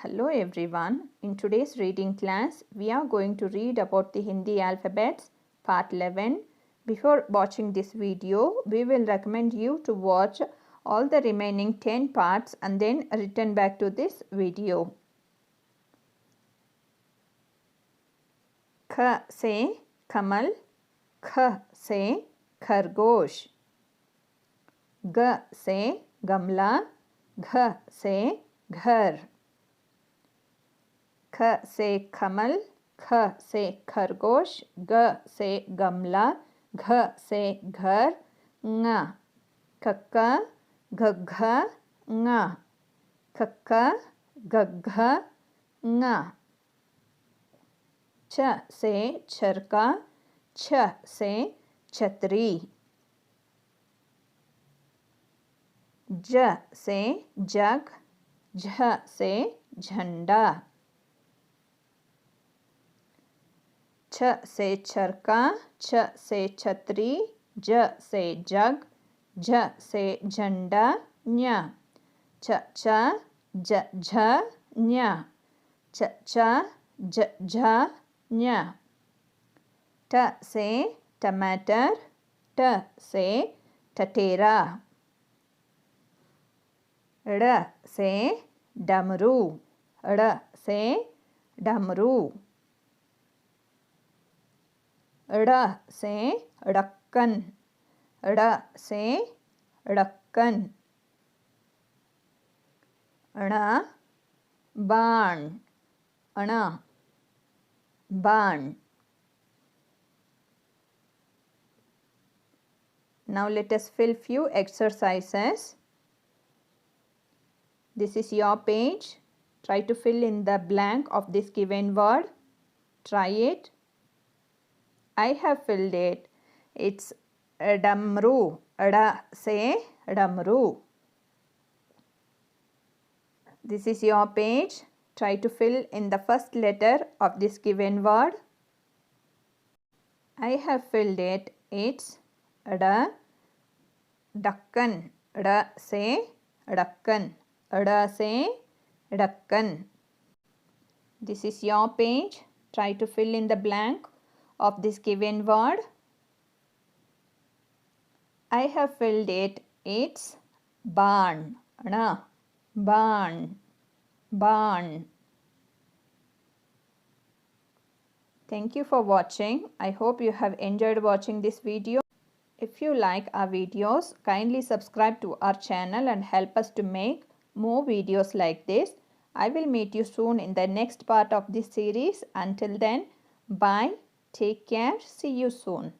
Hello everyone. In today's reading class, we are going to read about the Hindi alphabets, part 11. Before watching this video, we will recommend you to watch all the remaining 10 parts and then return back to this video. K se Kamal, Kh se Khargosh, G se Gamla, Gh se Ghar. ख से कमल, ख से खरगोश, ग से गमला, घ से घर, ङ कक्का, घघ, ङ कक्का, घघ, ङ छ से छरका, छ से छतरी, ज से जग, झ से झंडा, छ से चरखा, छ से छतरी, ज से जग, झ से झंडा, ञ छ छ, ज झ, ञ छ छ, ज झ, ञ ट से टमाटर, ट से टटेरा, ड़ से डमरू, ड़ से डमरू, ड़ से ढक्कन, ड़ से ढक्कन, ण बाण, ण बाण. Now let us fill few exercises. This is your page. Try to fill in the blank of this given word. Try it. I have filled it. It's damru. Ada say damru. This is your page. Try to fill in the first letter of this given word. I have filled it. It's ada. Dakkan. Ada say dakkan. Ada say dakkan. This is your page. Try to fill in the blank of this given word. I have filled it. It's barn. Na, barn, barn. Thank you for watching. I hope you have enjoyed watching this video. If you like our videos, kindly subscribe to our channel and help us to make more videos like this. I will meet you soon in the next part of this series. Until then, bye. Take care. See you soon.